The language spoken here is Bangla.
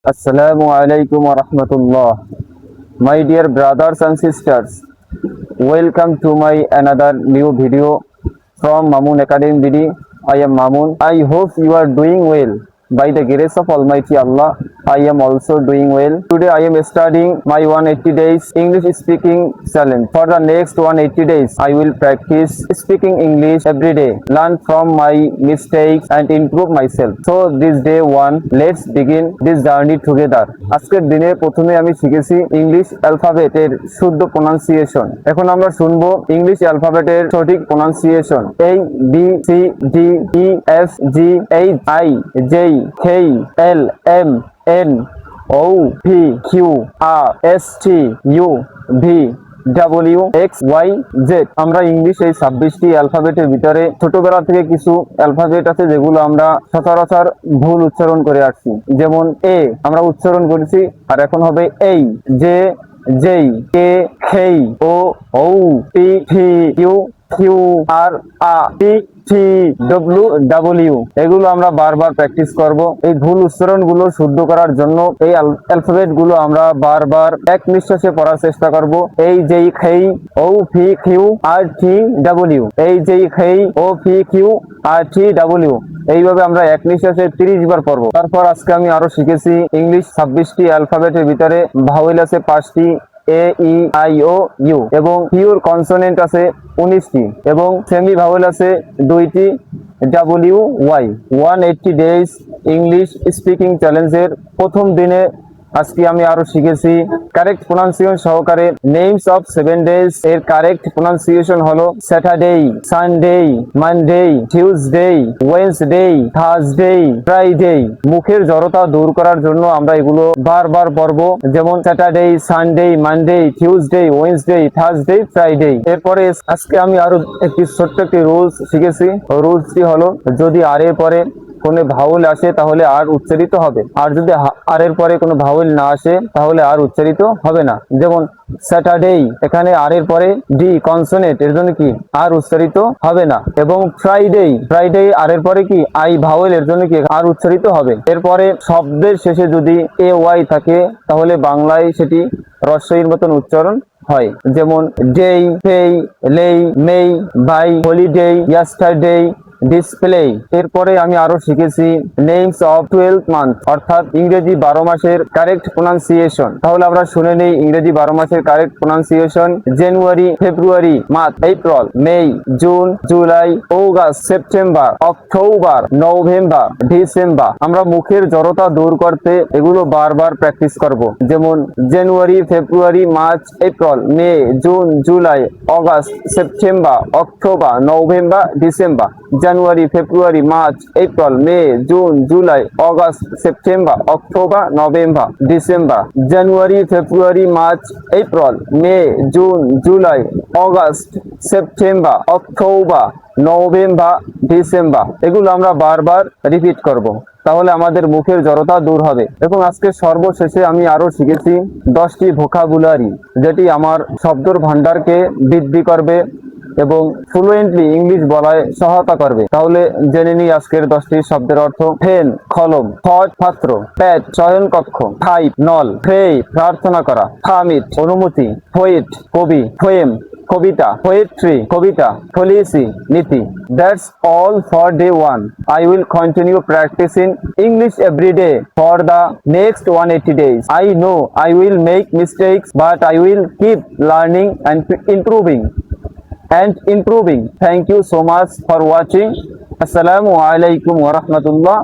Assalamu alaikum wa rahmatullah. My dear brothers and sisters, welcome to my another new video from Mamun Academy BD. I am Mamun. I hope you are doing well. By the grace of Almighty Allah, I am also doing well. Today I am studying my 180 days English speaking challenge. For the next 180 days, I will practice speaking English every day, learn from my mistakes and improve myself. So this day one, let's begin this journey together. আজকের দিনে প্রথমে আমি শিখেছি ইংলিশ অ্যালফাবেটের শুদ্ধ প্রনাউন্সিয়েশন। এখন আমরা শুনবো ইংলিশ অ্যালফাবেটের সঠিক pronunciation. A B C D E F G H I J K L M N O P Q R S T U V W X Y Z। আমরা ইংলিশ এই 26টি অ্যালফাবেটের ভিতরে ছোটবেলা থেকে কিছু অ্যালফাবেট আছে যেগুলো আমরা সচরাচর ভুল উচ্চারণ করে আসছি। যেমন এ আমরা উচ্চারণ করেছি, আর এখন হবে এই। জে জেই, কে খেই, ও ঔ, পি ফি ইউ কিউ আর আ, পি টি ডব্লিউ ডাব্লিউ। এগুলো আমরা বারবার প্র্যাকটিস করব। এই ভুল উচ্চারণ গুলো শুদ্ধ করার জন্য এই অ্যালফাবেট গুলো আমরা বারবার এক নিঃশ্বাসে পড়ার চেষ্টা করব। এই যেই খেই, ও ফি কিউ আর টি ডাব্লিউ, এই যেই খেই, ও ফি কিউ আর টি ডাব্লিউ। এইভাবে আমরা এক নিঃশ্বাসে 30 বার পড়বো। তারপর আজকে আমি আরো শিখেছি ইংলিশ 26টি অ্যালফাবেটের ভিতরে ভাওয়েল আছে 5টি, A E I O U, এবং পিওর কনসোনেন্ট আছে 19টি, এবং সেমি ভাওয়েল আছে 2টি, W Y. 180 days English speaking চ্যালেঞ্জের প্রথম দিনে আজকে আমি আরো শিখেছি কারেক্ট প্রনাউন্সিয়েশন সহকারে নেমস অফ 7 ডেজ এর কারেক্ট প্রনাউন্সিয়েশন হলো Saturday, Sunday, Monday, Tuesday, Wednesday, Thursday, Friday. মুখের জড়তা দূর করার জন্য আমরা এগুলো বারবার পড়বো, যেমন Saturday, Sunday, Monday, Tuesday, Wednesday, Thursday, Friday. এরপরে আজকে আমি আরো একটি ছোট্ট একটি রুলস শিখেছি। রুলসটি হলো যদি আর এর পরে কোনো ভাওয়েল আসে তাহলে আর উচ্চারিত হবে, আর যদি আর এর পরে কোনো ভাওয়েল না আসে তাহলে আর উচ্চারিত হবে না। যেমন স্যাটারডে, এখানে আর এর পরে ডি কনসোনেন্ট, এর জন্য কি আর উচ্চারিত হবে না। এবং ফ্রাইডে, ফ্রাইডে আর এর পরে কি আই ভাওয়েল, এর জন্য কি আর উচ্চারিত হবে। এরপরে শব্দের শেষে যদি এ ওয়াই থাকে তাহলে বাংলায় সেটি রস্বইয়ের মতন উচ্চারণ হয়। যেমন ডেই, ফেই, লেই, মেই, বাই, হলিডে, ইয়েস্টারডে, ডিসপ্লে। এরপরে আমি আরো শিখেছি নেমস অফ 12 মান্থ, অর্থাৎ ইংরেজি 12 মাসের কারেক্ট প্রনাউন্সিয়েশন। তাহলে আমরা শুনে নেই ইংরেজি 12 মাসের correct pronunciation. January, February, March, April, May, June, July, August, September, October, November, December. আমরা মুখের জড়তা দূর করতে এগুলো বারবার প্র্যাকটিস করব। যেমন January, February, March, April, May, June, July, August, September, October, November, December. January, February, March, April, May, June, July, August, September, October, November, December. January, February, March, April, May, June, July, August, September, October, November, December. এগুলো আমরা বারবার রিপিট করব, তাহলে আমাদের মুখের জড়তা দূর হবে। এবং আজকে সর্বশেষে আমি আরো শিখেছি 10টি ভোকাবুলারি, যেটি আমার শব্দর ভান্ডারকে বৃদ্ধি করবে এবং ফ্লুয়েন্টলি ইংলিশ বলায় সহায়তা করবে। তাহলে জেনে নিই আজকের 10টি শব্দের অর্থ। ফেন কলম, থট পাত্র, প্যাট শয়ন কক্ষ, ফাইভ নল, প্রে প্রার্থনা করা, ফার্মিট অনুমতি, পোয়েট কবি, পোয়েম কবিতা, পোয়েট্রি কবিতা, পলিসি নীতি। That's all for day 1. I will continue practicing English every day for the next 180 days. I know I will make mistakes, but I will keep learning and improving. Thank you so much for watching. Assalamu alaikum wa rahmatullah.